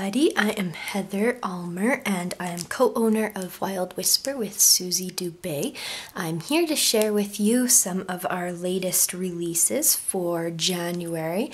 everybody, I am Heather Almer and I am co-owner of Wild Whisper with Suzy Dubé. I'm here to share with you some of our latest releases for January.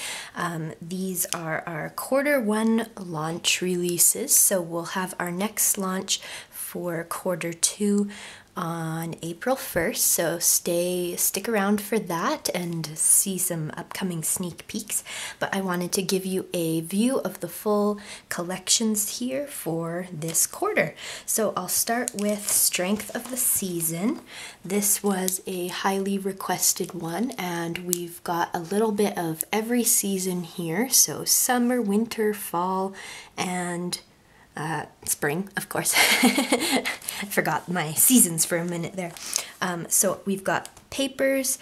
These are our Q1 launch releases, so we'll have our next launch for Q2 on April 1st, so stick around for that and see some upcoming sneak peeks. But I wanted to give you a view of the full collections here for this quarter. So I'll start with Strength of the Season. This was a highly requested one, and we've got a little bit of every season here. So summer, winter, fall, and spring, of course. I forgot my seasons for a minute there. So we've got papers,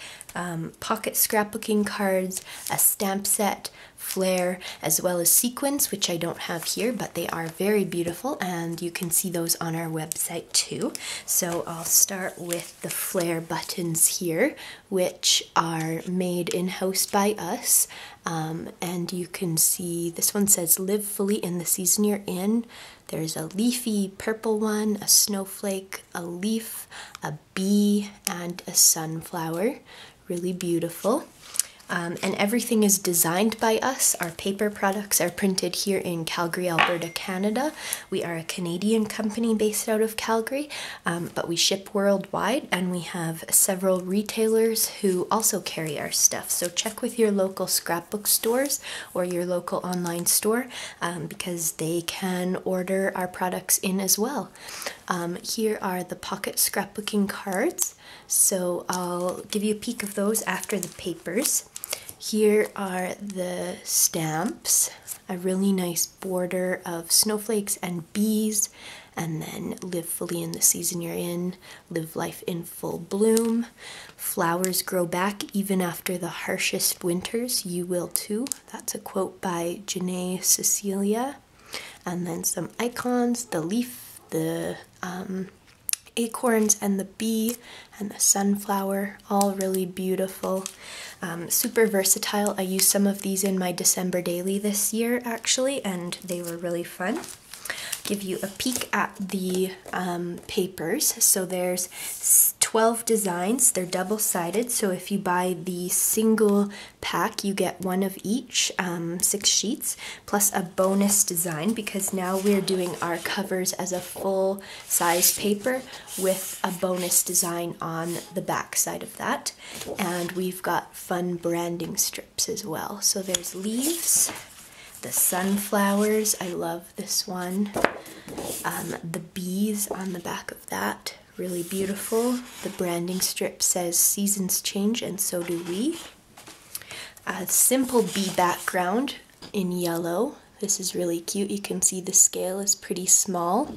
pocket scrapbooking cards, a stamp set, flair, as well as sequins, which I don't have here, but they are very beautiful and you can see those on our website too. So I'll start with the flair buttons here, which are made in-house by us. And you can see this one says live fully in the season you're in. There's a leafy purple one, a snowflake, a leaf, a bee, and a sunflower. Really beautiful. And everything is designed by us. Our paper products are printed here in Calgary, Alberta, Canada. We are a Canadian company based out of Calgary, but we ship worldwide, and we have several retailers who also carry our stuff. So check with your local scrapbook stores or your local online store because they can order our products in as well. Here are the pocket scrapbooking cards. So I'll give you a peek of those after the papers. Here are the stamps, a really nice border of snowflakes and bees, and then live fully in the season you're in, live life in full bloom, flowers grow back even after the harshest winters, you will too. That's a quote by Janae Cecilia. And then some icons, the leaf, the acorns and the bee and the sunflower, all really beautiful. Super versatile. I used some of these in my December daily this year actually, and they were really fun. Give you a peek at the papers. So there's 12 designs. They're double-sided, so if you buy the single pack you get one of each, 6 sheets, plus a bonus design, because now we're doing our covers as a full-size paper with a bonus design on the back side of that. And we've got fun branding strips as well. So there's leaves, the sunflowers, I love this one. The bees on the back of that, really beautiful. The branding strip says seasons change and so do we. A simple bee background in yellow. This is really cute. You can see the scale is pretty small.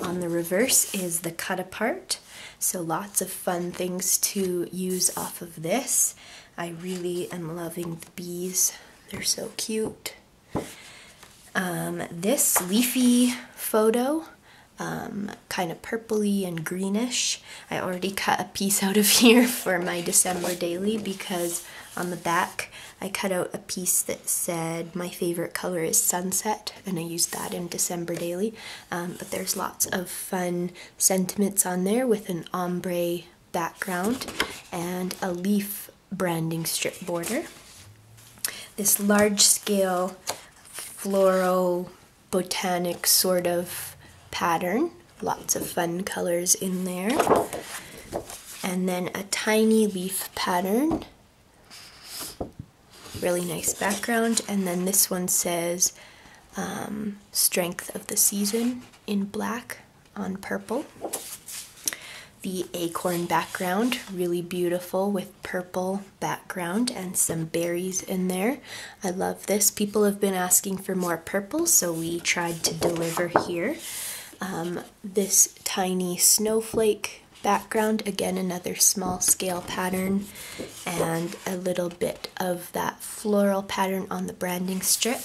On the reverse is the cut apart. So lots of fun things to use off of this. I really am loving the bees. They're so cute. This leafy photo, kind of purpley and greenish. I already cut a piece out of here for my December daily because on the back I cut out a piece that said my favorite color is sunset, and I used that in December daily. But there's lots of fun sentiments on there with an ombre background and a leaf branding strip border. This large scale floral botanic sort of pattern, lots of fun colors in there, and then a tiny leaf pattern, really nice background. And then this one says Strength of the Season in black on purple. The acorn background, really beautiful with purple background and some berries in there. I love this. People have been asking for more purple, so we tried to deliver here. This tiny snowflake background, again another small scale pattern, and a little bit of that floral pattern on the branding strip.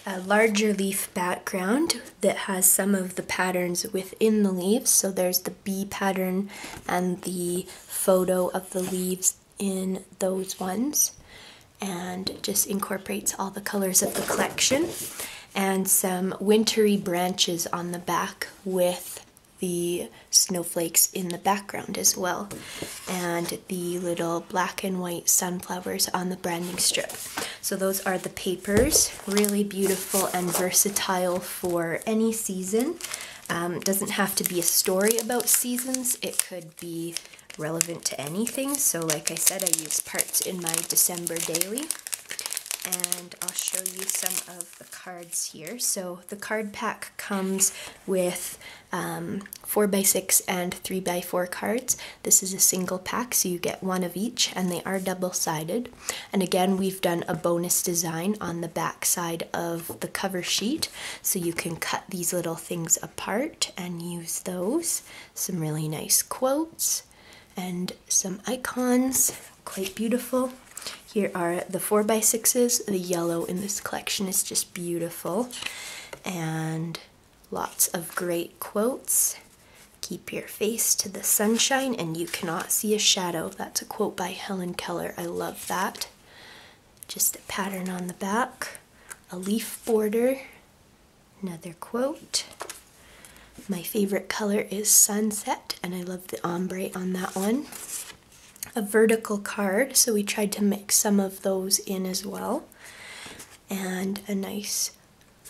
A larger leaf background that has some of the patterns within the leaves. So there's the bee pattern and the photo of the leaves in those ones. and just incorporates all the colors of the collection, and some wintry branches on the back with the snowflakes in the background as well, and the little black and white sunflowers on the branding strip. So those are the papers, really beautiful and versatile for any season. Doesn't have to be a story about seasons, it could be relevant to anything. So like I said, I use parts in my December daily, and I'll show you some of the cards here. So the card pack comes with 4x6 and 3x4 cards. This is a single pack, so you get one of each, and they are double-sided. And again, we've done a bonus design on the back side of the cover sheet, so you can cut these little things apart and use those. Some really nice quotes and some icons, quite beautiful. Here are the 4x6s. The yellow in this collection is just beautiful, and lots of great quotes. Keep your face to the sunshine and you cannot see a shadow. That's a quote by Helen Keller. I love that. Just a pattern on the back, a leaf border, another quote. My favorite color is sunset, and I love the ombre on that one. A vertical card, so we tried to mix some of those in as well. And a nice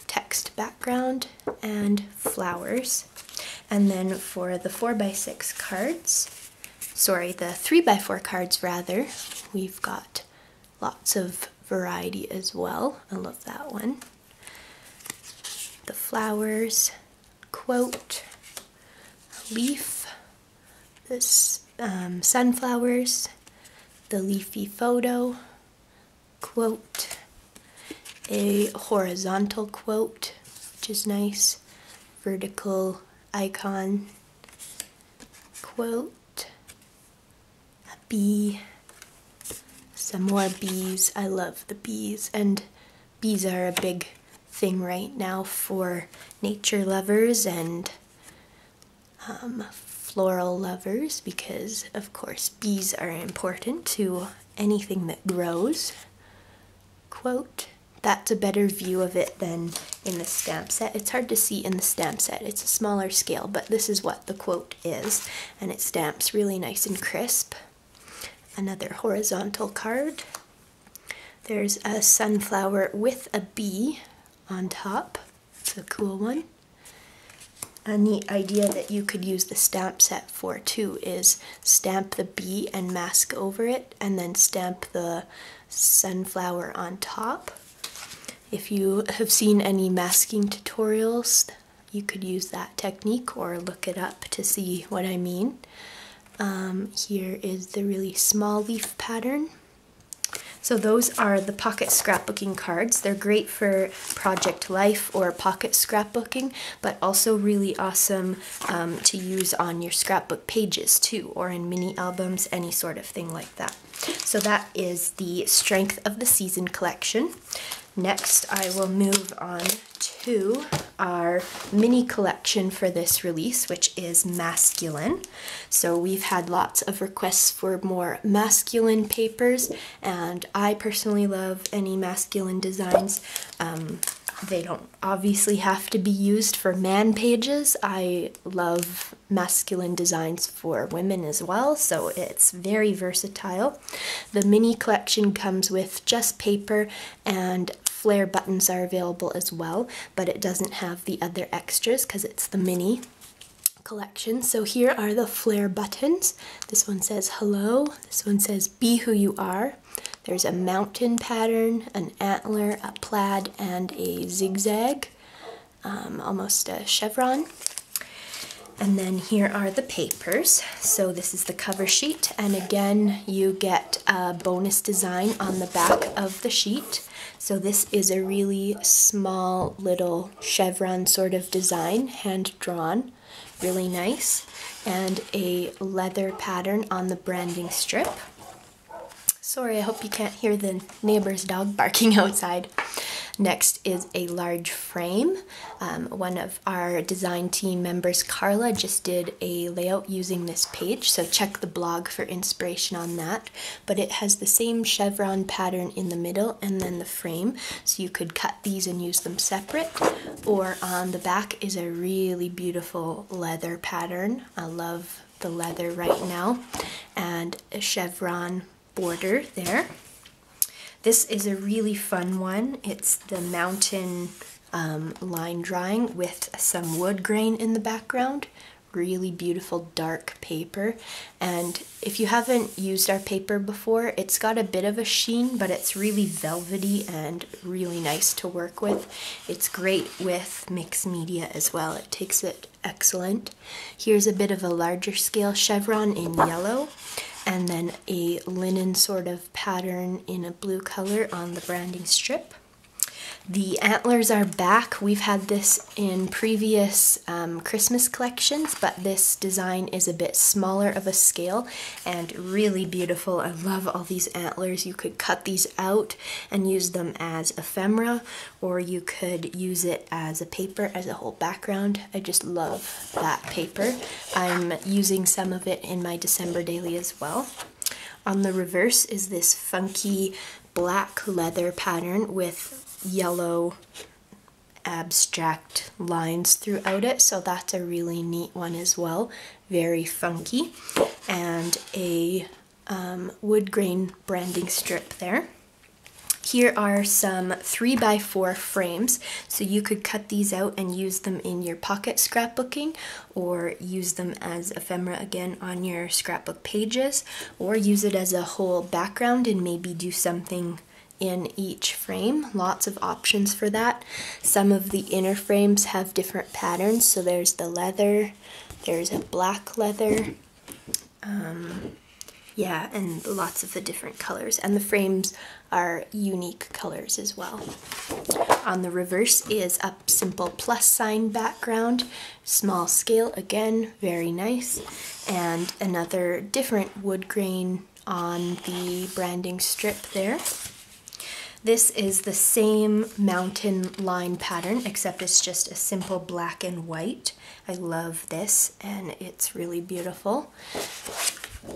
text background and flowers. And then for the 4x6 cards, sorry, the 3x4 cards rather, we've got lots of variety as well. I love that one. The flowers, quote, a leaf, this sunflowers, the leafy photo, quote, a horizontal quote, which is nice, vertical icon, quote, a bee, some more bees. I love the bees, and bees are a big thing right now for nature lovers and floral lovers, because of course bees are important to anything that grows. Quote, that's a better view of it than in the stamp set. It's hard to see in the stamp set, it's a smaller scale, but this is what the quote is, and it stamps really nice and crisp. Another horizontal card. There's a sunflower with a bee on top. It's a cool one. A neat idea that you could use the stamp set for too is stamp the bee and mask over it, and then stamp the sunflower on top. If you have seen any masking tutorials, you could use that technique or look it up to see what I mean. Here is the really small leaf pattern. So those are the pocket scrapbooking cards. They're great for project life or pocket scrapbooking, but also really awesome to use on your scrapbook pages too, or in mini albums, any sort of thing like that. So that is the Strength of the Season collection. Next, I will move on to our mini collection for this release, which is masculine. So we've had lots of requests for more masculine papers, and I personally love any masculine designs. They don't obviously have to be used for man pages. I love masculine designs for women as well, so it's very versatile. The mini collection comes with just paper, and flare buttons are available as well, but it doesn't have the other extras because it's the mini collection. So here are the flare buttons. This one says hello, this one says be who you are. There's a mountain pattern, an antler, a plaid, and a zigzag, almost a chevron. And then here are the papers. So this is the cover sheet, and again you get a bonus design on the back of the sheet. So this is a really small little chevron sort of design, hand drawn, really nice, and a leather pattern on the branding strip. Sorry, I hope you can't hear the neighbor's dog barking outside. Next is a large frame. One of our design team members, Carla, just did a layout using this page, so check the blog for inspiration on that. But it has the same chevron pattern in the middle and then the frame, so you could cut these and use them separate. Or on the back is a really beautiful leather pattern. I love the leather right now, and a chevron border there. This is a really fun one. It's the mountain line drawing with some wood grain in the background. Really beautiful dark paper, and if you haven't used our paper before, it's got a bit of a sheen, but it's really velvety and really nice to work with. It's great with mixed media as well. It takes it excellent. Here's a bit of a larger scale chevron in yellow, and then a linen sort of pattern in a blue color on the branding strip. The antlers are back. We've had this in previous Christmas collections, but this design is a bit smaller of a scale and really beautiful. I love all these antlers. You could cut these out and use them as ephemera, or you could use it as a paper, as a whole background. I just love that paper. I'm using some of it in my December daily as well. On the reverse is this funky black leather pattern with yellow abstract lines throughout it, so that's a really neat one as well. Very funky. And a wood grain branding strip there. Here are some 3x4 frames, so you could cut these out and use them in your pocket scrapbooking, or use them as ephemera again on your scrapbook pages, or use it as a whole background and maybe do something in each frame. Lots of options for that. Some of the inner frames have different patterns, so there's the leather, there's a black leather, yeah, and lots of the different colors, and the frames are unique colors as well. On the reverse is a simple plus sign background, small scale again, very nice, and another different wood grain on the branding strip there. This is the same mountain line pattern, except it's just a simple black and white. I love this, and it's really beautiful.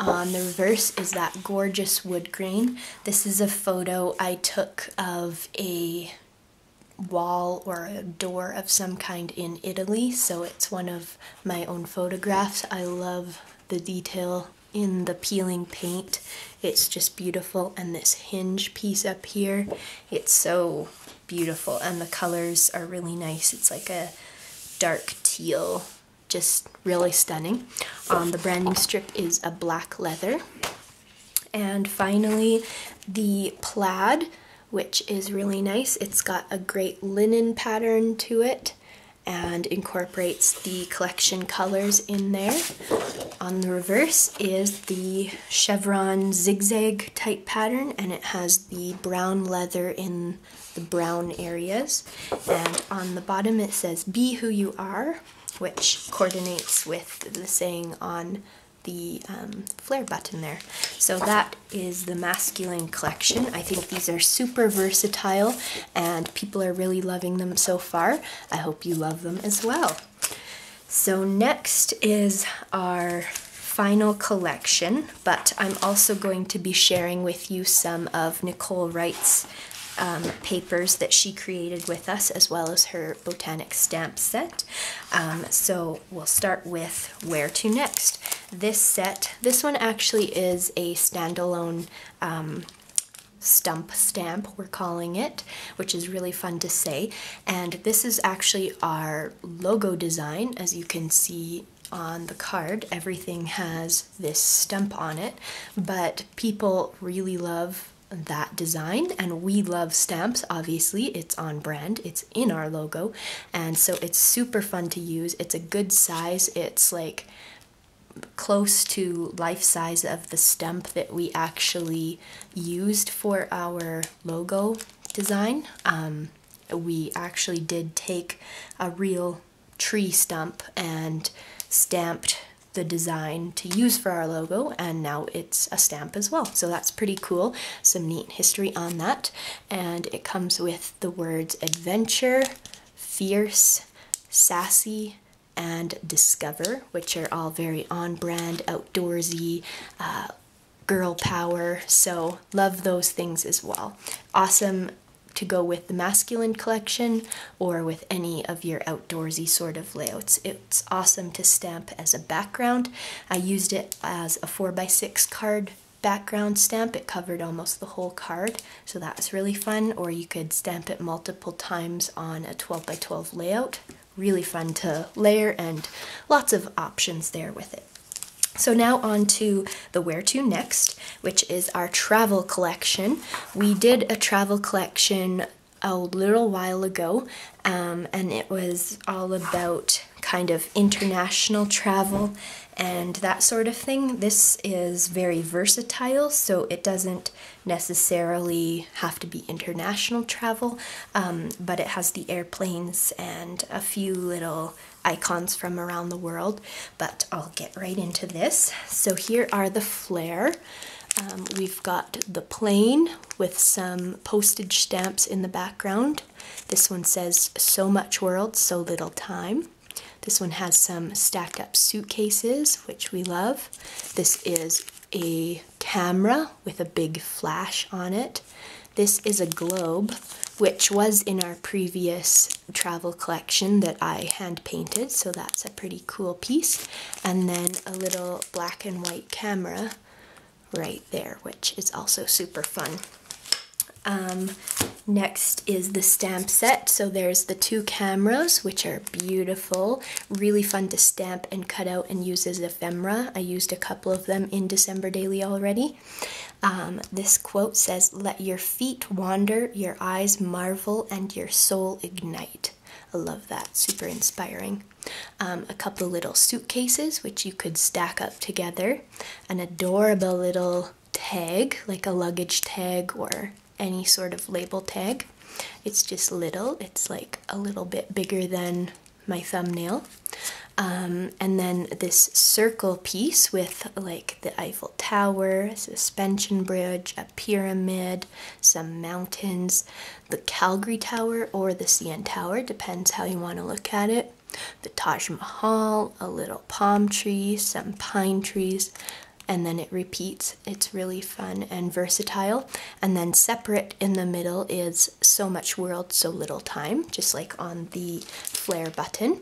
On the reverse is that gorgeous wood grain. This is a photo I took of a wall or a door of some kind in Italy, so it's one of my own photographs. I love the detail in the peeling paint. It's just beautiful, and this hinge piece up here, it's so beautiful, and the colors are really nice. It's like a dark teal, just really stunning. On the branding strip is a black leather. And finally, the plaid, which is really nice. It's got a great linen pattern to it and incorporates the collection colors in there. On the reverse is the chevron zigzag type pattern, and it has the brown leather in the brown areas. And on the bottom it says, "Be who you are," which coordinates with the saying on the flare button there. So that is the masculine collection. I think these are super versatile, and people are really loving them so far. I hope you love them as well. So next is our final collection, but I'm also going to be sharing with you some of Nicole Wright's papers that she created with us, as well as her botanic stamp set. So we'll start with Where to Next. This one actually is a standalone stump stamp, we're calling it, which is really fun to say. And this is actually our logo design. As you can see on the card, everything has this stump on it, but people really love that design, and we love stamps. Obviously, it's on brand, it's in our logo, and so it's super fun to use. It's a good size. It's like close to life size of the stump that we actually used for our logo design. We actually did take a real tree stump and stamped the design to use for our logo, and now it's a stamp as well. So that's pretty cool. Some neat history on that. And it comes with the words adventure, fierce, sassy, and discover, which are all very on-brand, outdoorsy, girl power. So love those things as well. Awesome to go with the masculine collection or with any of your outdoorsy sort of layouts. It's awesome to stamp as a background. I used it as a 4x6 card background stamp. It covered almost the whole card, so that was really fun. Or you could stamp it multiple times on a 12x12 layout. Really fun to layer, and lots of options there with it. So now on to the Where To Next, which is our travel collection. We did a travel collection a little while ago, and it was all about kind of international travel and that sort of thing. This is very versatile, so it doesn't necessarily have to be international travel, but it has the airplanes and a few little icons from around the world. But I'll get right into this. So here are the flare. We've got the plane with some postage stamps in the background. This one says so much world, so little time. This one has some stacked up suitcases, which we love. This is a camera with a big flash on it. This is a globe, which was in our previous travel collection that I hand painted, so that's a pretty cool piece. And then a little black and white camera right there, which is also super fun. Next is the stamp set. So there's the two cameras, which are beautiful, really fun to stamp and cut out and use as ephemera. I used a couple of them in December Daily already. This quote says, "Let your feet wander, your eyes marvel, and your soul ignite." I love that, super inspiring. A couple little suitcases, which you could stack up together. An adorable little tag, like a luggage tag or any sort of label tag. It's just little, it's like a little bit bigger than my thumbnail. And then this circle piece with like the Eiffel Tower, a suspension bridge, a pyramid, some mountains, the Calgary Tower or the CN Tower, depends how you want to look at it. The Taj Mahal, a little palm tree, some pine trees, and then it repeats. It's really fun and versatile. And then separate in the middle is so much world, so little time, just like on the flare button.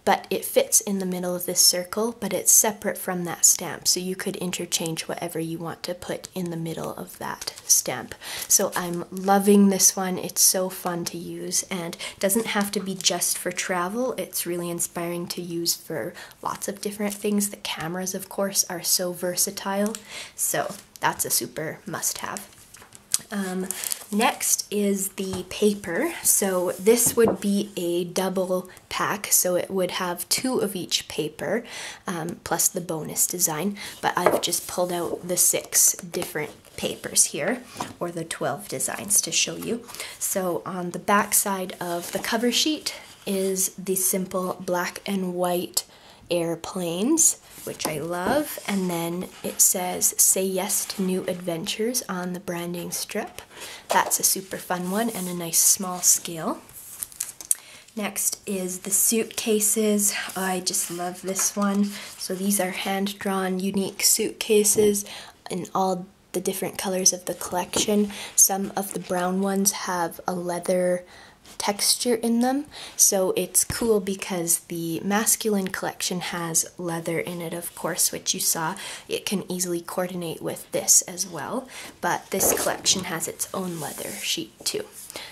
But it fits in the middle of this circle, but it's separate from that stamp. So you could interchange whatever you want to put in the middle of that stamp. So I'm loving this one. It's so fun to use and doesn't have to be just for travel. It's really inspiring to use for lots of different things. The cameras, of course, are so versatile. So that's a super must-have. Next is the paper. So this would be a double pack, so it would have 2 of each paper, plus the bonus design, but I've just pulled out the 6 different papers here, or the 12 designs to show you. So on the back side of the cover sheet is the simple black and white airplanes, which I love, and then it says "Say Yes to New Adventures" on the branding strip. That's a super fun one and a nice small scale. Next is the suitcases. I just love this one. So these are hand-drawn unique suitcases in all the different colors of the collection. Some of the brown ones have a leather texture in them, so it's cool because the masculine collection has leather in it, of course, which you saw. It can easily coordinate with this as well, but this collection has its own leather sheet too.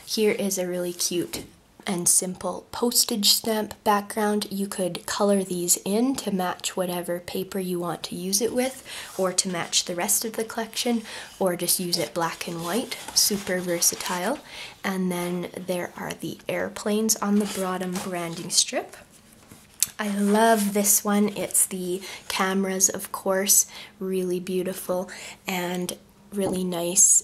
Here is a really cute and simple postage stamp background. You could color these in to match whatever paper you want to use it with, or to match the rest of the collection, or just use it black and white. Super versatile. And then there are the airplanes on the bottom branding strip. I love this one. It's the cameras, of course, really beautiful and really nice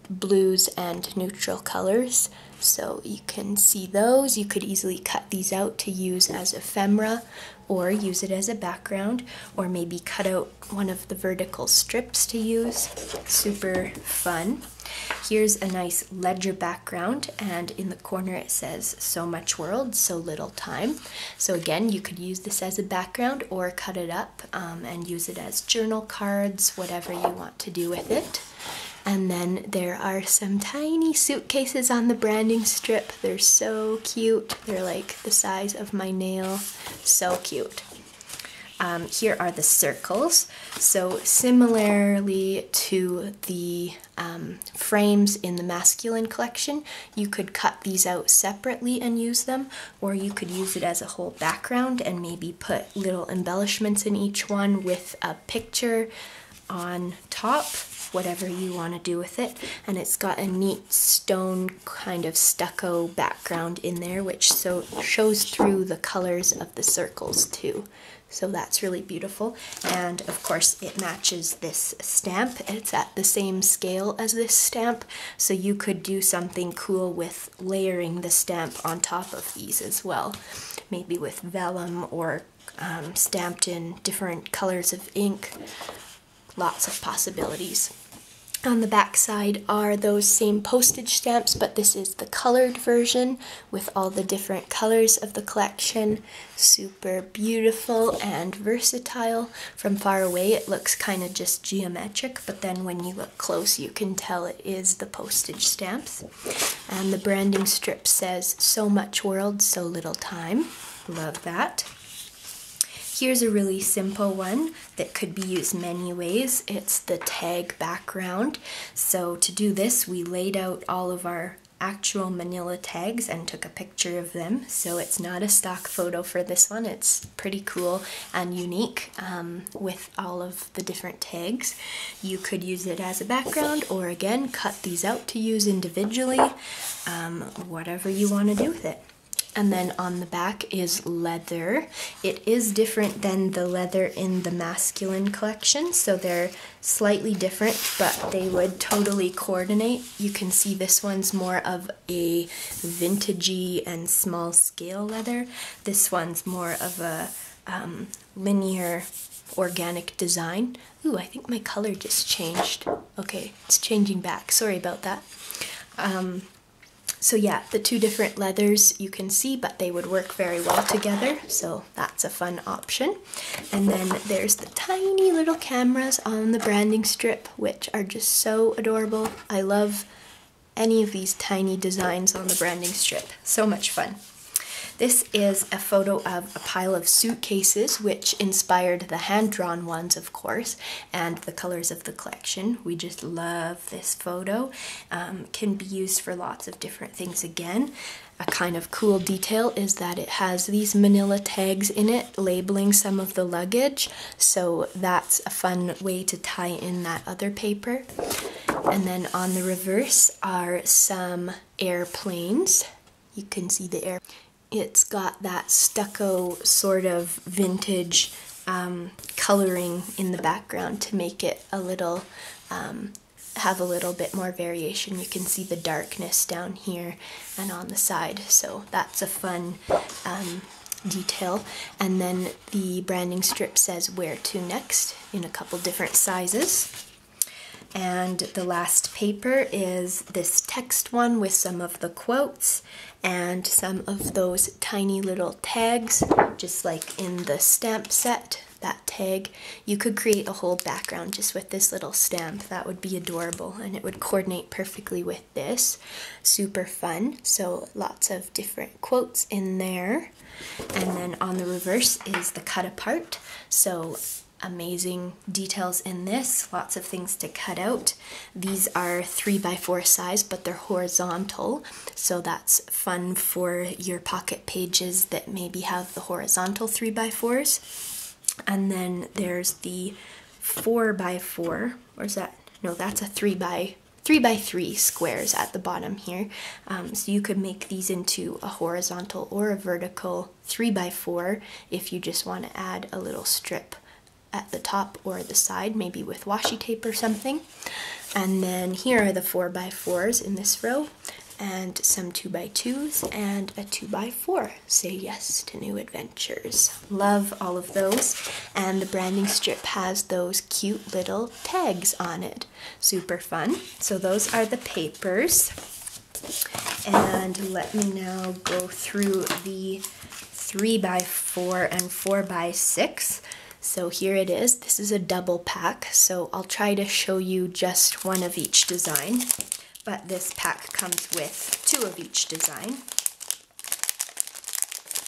blues and neutral colors. So you can see those. You could easily cut these out to use as ephemera or use it as a background, or maybe cut out one of the vertical strips to use. Super fun. Here's a nice ledger background, and in the corner it says "So much world, so little time." So again, you could use this as a background or cut it up and use it as journal cards, whatever you want to do with it. And then there are some tiny suitcases on the branding strip. They're so cute. They're like the size of my nail. So cute. Here are the circles. So similarly to the frames in the masculine collection, you could cut these out separately and use them, or you could use it as a whole background and maybe put little embellishments in each one with a picture on top, whatever you want to do with it. And it's got a neat stone kind of stucco background in there, which shows through the colors of the circles too. So that's really beautiful. And of course it matches this stamp. It's at the same scale as this stamp, so you could do something cool with layering the stamp on top of these as well, maybe with vellum or stamped in different colors of ink. Lots of possibilities. On the back side are those same postage stamps, but this is the colored version with all the different colors of the collection. Super beautiful and versatile. From far away it looks kind of just geometric, but then when you look close you can tell it is the postage stamps. And the branding strip says "So much world, so little time." Love that. Here's a really simple one that could be used many ways. It's the tag background. So to do this, we laid out all of our actual manila tags and took a picture of them. So it's not a stock photo for this one. It's pretty cool and unique with all of the different tags. You could use it as a background, or again, cut these out to use individually, whatever you want to do with it. And then on the back is leather. It is different than the leather in the masculine collection, so they're slightly different, but they would totally coordinate. You can see this one's more of a vintagey and small scale leather. This one's more of a linear organic design. Ooh, I think my color just changed. Okay, it's changing back. Sorry about that. So yeah, the two different leathers you can see, but they would work very well together, so that's a fun option. And then there's the tiny little cameras on the branding strip, which are just so adorable. I love any of these tiny designs on the branding strip. So much fun. This is a photo of a pile of suitcases, which inspired the hand-drawn ones, of course, and the colors of the collection. We just love this photo. Can be used for lots of different things again. A kind of cool detail is that it has these manila tags in it labeling some of the luggage, so that's a fun way to tie in that other paper. And then on the reverse are some airplanes. You can see the air. It's got that stucco sort of vintage coloring in the background to make it a little, have a little bit more variation. You can see the darkness down here and on the side, so that's a fun detail. And then the branding strip says "Where to next" in a couple different sizes. And the last paper is this text one with some of the quotes and some of those tiny little tags, just like in the stamp set, that tag. You could create a whole background just with this little stamp. That would be adorable, and it would coordinate perfectly with this. Super fun. So lots of different quotes in there. And then on the reverse is the cut apart. So amazing details in this, lots of things to cut out. These are 3x4 size, but they're horizontal, so that's fun for your pocket pages that maybe have the horizontal 3x4s. And then there's the 4x4, or is that, no, that's a 3x3 squares at the bottom here. So you could make these into a horizontal or a vertical 3x4 if you just want to add a little strip at the top or the side, maybe with washi tape or something. And then here are the 4x4s in this row. and some 2x2s and a 2x4. Say yes to new adventures. Love all of those. And the branding strip has those cute little tags on it. Super fun. So those are the papers. And let me now go through the 3x4 and 4x6. So here it is. This is a double pack, so I'll try to show you just one of each design. But this pack comes with 2 of each design.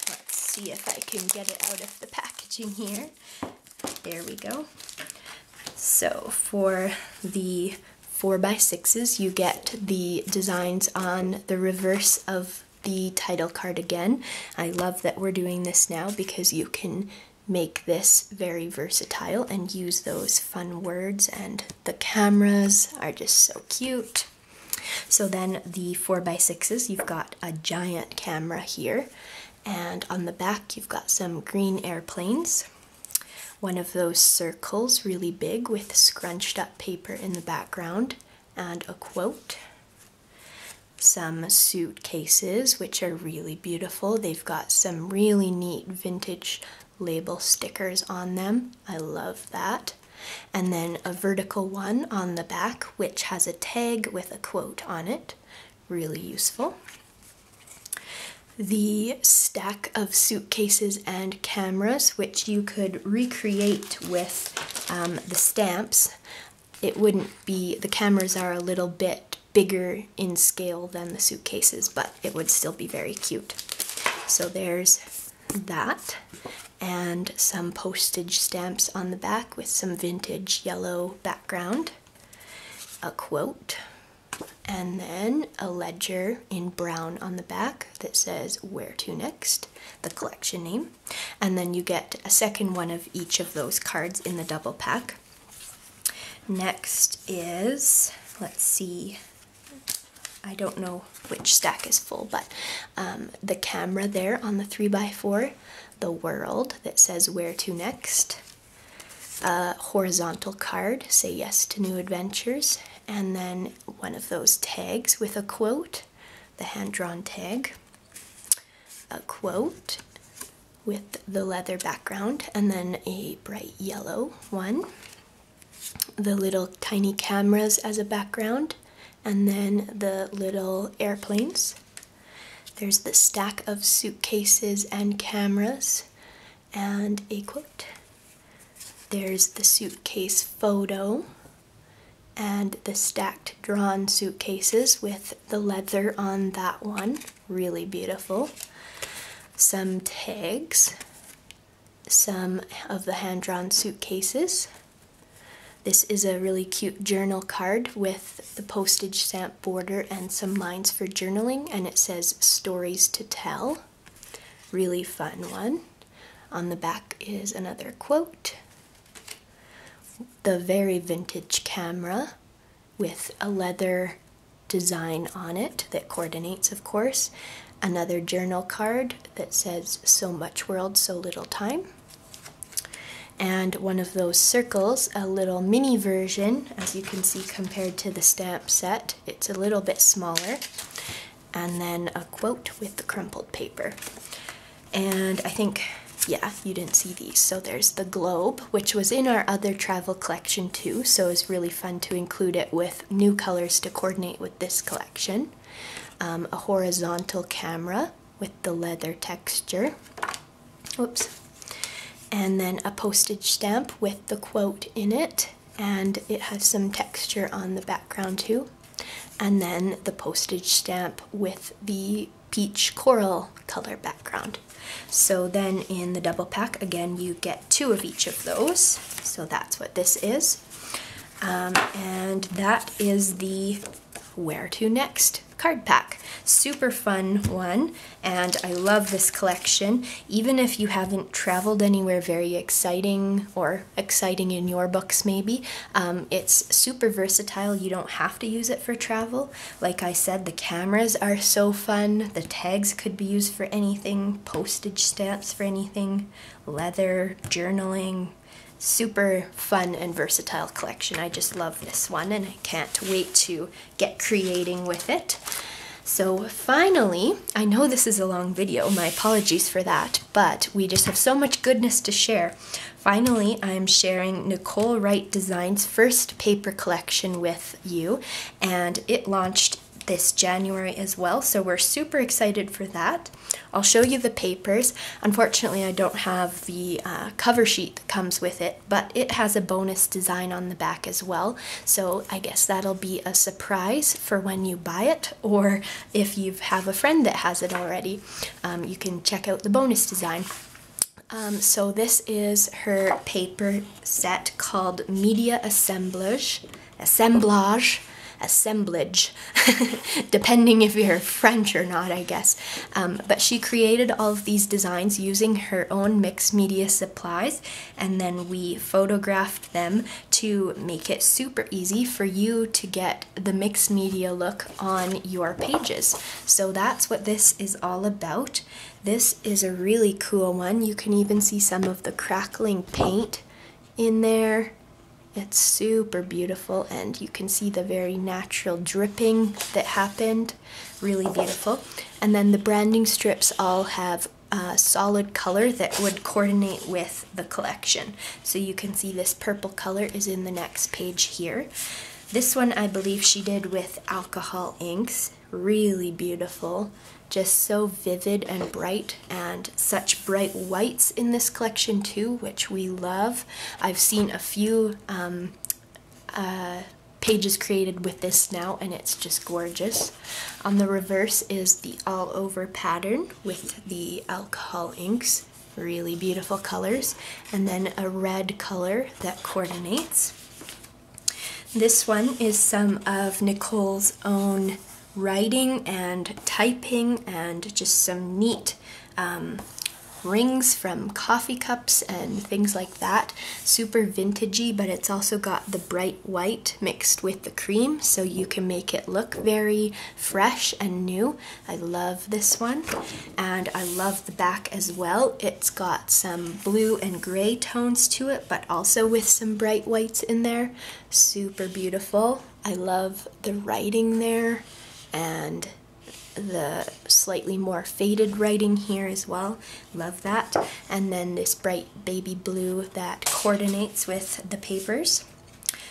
Let's see if I can get it out of the packaging here. There we go. So for the 4x6s, you get the designs on the reverse of the title card again. I love that we're doing this now because you can make this very versatile and use those fun words, and the cameras are just so cute. So then the 4x6s, you've got a giant camera here, and on the back you've got some green airplanes, one of those circles really big with scrunched up paper in the background, and a quote. Some suitcases, which are really beautiful. They've got some really neat vintage label stickers on them. I love that. And then a vertical one on the back, which has a tag with a quote on it. Really useful. The stack of suitcases and cameras, which you could recreate with the stamps. It wouldn't be, the cameras are a little bit bigger in scale than the suitcases, but it would still be very cute. So there's that. And some postage stamps on the back with some vintage yellow background, a quote, and then a ledger in brown on the back that says "Where to next?", the collection name, and then you get a second one of each of those cards in the double pack. Next is, let's see, I don't know which stack is full, but the camera there on the 3x4, the world that says "Where to next?", a horizontal card, "Say yes to new adventures", and then one of those tags with a quote, the hand-drawn tag, a quote with the leather background, and then a bright yellow one, the little tiny cameras as a background, and then the little airplanes. There's the stack of suitcases and cameras and a quote. There's the suitcase photo and the stacked drawn suitcases with the leather on that one. Really beautiful. Some tags, some of the hand-drawn suitcases. This is a really cute journal card with the postage stamp border and some lines for journaling, and it says "Stories to Tell". Really fun one. On the back is another quote. The very vintage camera with a leather design on it that coordinates, of course. Another journal card that says "So much world, so little time". And one of those circles, a little mini version, as you can see compared to the stamp set. It's a little bit smaller. And then a quote with the crumpled paper. And I think, yeah, you didn't see these. So there's the globe, which was in our other travel collection too, so it's really fun to include it with new colors to coordinate with this collection. A horizontal camera with the leather texture. Whoops. And then a postage stamp with the quote in it, and it has some texture on the background too. And then the postage stamp with the peach coral color background. So then in the double pack, again, you get 2 of each of those. So that's what this is. And that is the Where to Next card pack. Super fun one, and I love this collection. Even if you haven't traveled anywhere very exciting, or exciting in your books maybe, it's super versatile. You don't have to use it for travel. Like I said, the cameras are so fun. The tags could be used for anything, postage stamps for anything, leather, journaling. Super fun and versatile collection. I just love this one and I can't wait to get creating with it. So finally, I know this is a long video, my apologies for that, but we just have so much goodness to share. Finally, I'm sharing Nicole Wright Design's first paper collection with you, and it launched this January as well, so we're super excited for that. I'll show you the papers. Unfortunately, I don't have the cover sheet that comes with it, but it has a bonus design on the back as well, so I guess that'll be a surprise for when you buy it, or if you have a friend that has it already, you can check out the bonus design. So this is her paper set called Media Assemblage, depending if you're French or not, I guess. But she created all of these designs using her own mixed media supplies, and then we photographed them to make it super easy for you to get the mixed media look on your pages. So that's what this is all about. This is a really cool one. You can even see some of the crackling paint in there. It's super beautiful, and you can see the very natural dripping that happened. Really beautiful. And then the branding strips all have a solid color that would coordinate with the collection. So you can see this purple color is in the next page here. This one I believe she did with alcohol inks. Really beautiful. Just so vivid and bright, and such bright whites in this collection too, which we love. I've seen a few pages created with this now, and it's just gorgeous. On the reverse is the all over pattern with the alcohol inks. Really beautiful colors, and then a red color that coordinates. This one is some of Nicole's own writing and typing, and just some neat rings from coffee cups and things like that. Super vintagey, but it's also got the bright white mixed with the cream, so you can make it look very fresh and new. I love this one, and I love the back as well. It's got some blue and gray tones to it, but also with some bright whites in there. Super beautiful. I love the writing there, and the slightly more faded writing here as well. Love that. And then this bright baby blue that coordinates with the papers.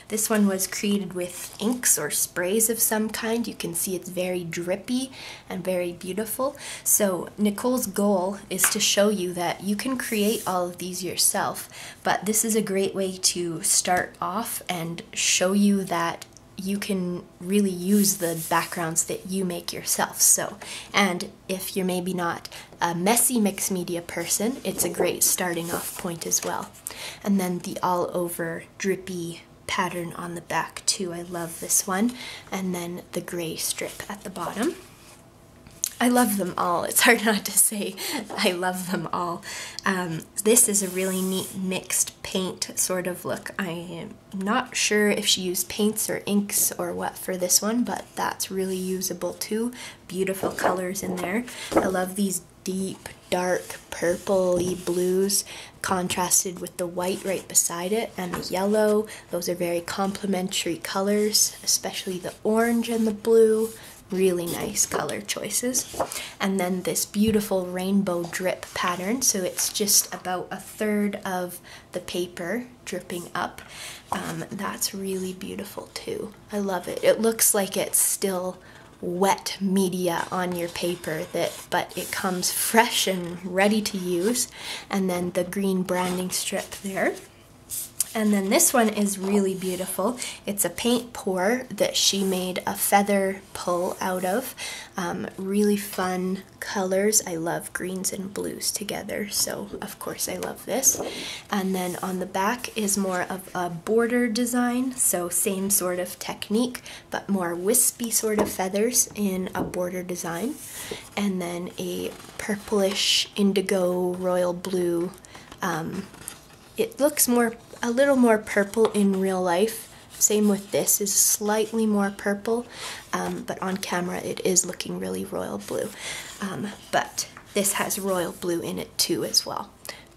This one was created with inks or sprays of some kind. You can see it's very drippy and very beautiful. So Nicole's goal is to show you that you can create all of these yourself, but this is a great way to start off and show you that you can really use the backgrounds that you make yourself. So, and if you're maybe not a messy mixed media person, it's a great starting off point as well. And then the all over drippy pattern on the back too. I love this one. And then the gray strip at the bottom. I love them all. It's hard not to say I love them all. This is a really neat mixed paint sort of look. I am not sure if she used paints or inks or what for this one, but that's really usable too. Beautiful colors in there. I love these deep, dark, purpley blues contrasted with the white right beside it, and the yellow. Those are very complementary colors, especially the orange and the blue. Really nice color choices. And then this beautiful rainbow drip pattern, so it's just about 1/3 of the paper dripping up. That's really beautiful too. I love it. It looks like it's still wet media on your paper, but it comes fresh and ready to use. And then the green branding strip there. And then this one is really beautiful. It's a paint pour that she made a feather pull out of. Really fun colors. I love greens and blues together, so of course I love this. And then on the back is more of a border design, so same sort of technique, but more wispy sort of feathers in a border design. And then a purplish indigo royal blue. It looks a little more purple in real life. Same with this, is slightly more purple, but on camera it is looking really royal blue. But this has royal blue in it too as well.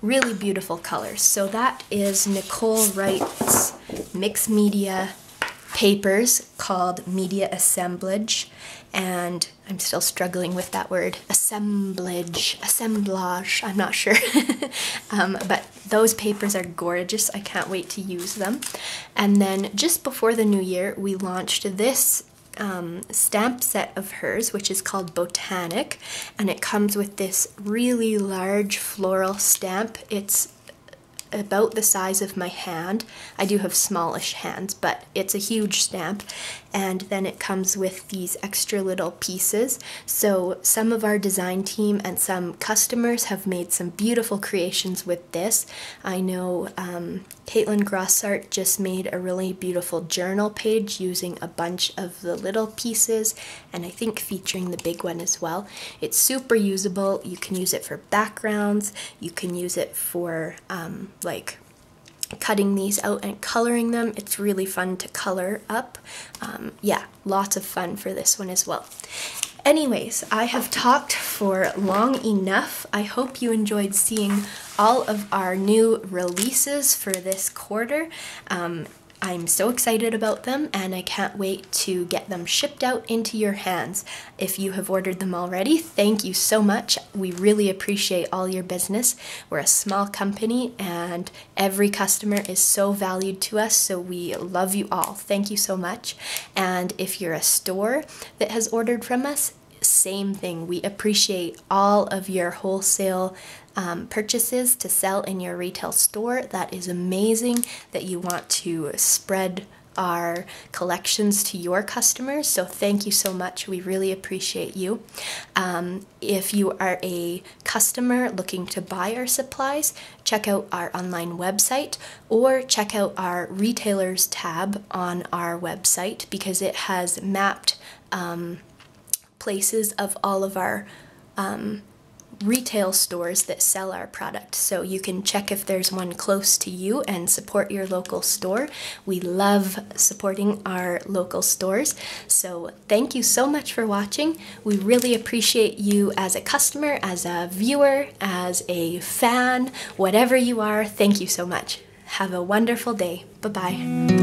Really beautiful colors. So that is Nicole Wright's mixed media papers called Media Assemblage, and I'm still struggling with that word, assemblage, I'm not sure. But those papers are gorgeous. I can't wait to use them. And then just before the new year, we launched this stamp set of hers, which is called Botanic, and it comes with this really large floral stamp. It's about the size of my hand. I do have smallish hands, but it's a huge stamp. And then it comes with these extra little pieces. So some of our design team and some customers have made some beautiful creations with this. I know Caitlin Grossart just made a really beautiful journal page using a bunch of the little pieces, and I think featuring the big one as well. It's super usable. You can use it for backgrounds. You can use it for like cutting these out and coloring them. It's really fun to color up. Yeah, lots of fun for this one as well. Anyways, I have talked for long enough. I hope you enjoyed seeing all of our new releases for this quarter. I'm so excited about them, and I can't wait to get them shipped out into your hands. If you have ordered them already, thank you so much. We really appreciate all your business. We're a small company, and every customer is so valued to us, so we love you all. Thank you so much. And if you're a store that has ordered from us, same thing. We appreciate all of your wholesale purchases to sell in your retail store. That is amazing that you want to spread our collections to your customers, so thank you so much. We really appreciate you. If you are a customer looking to buy our supplies, check out our online website or check out our retailers tab on our website, because it has mapped places of all of our retail stores that sell our product, so you can check if there's one close to you and support your local store. We love supporting our local stores, so thank you so much for watching. We really appreciate you as a customer, as a viewer, as a fan, whatever you are. Thank you so much. Have a wonderful day. Bye-bye.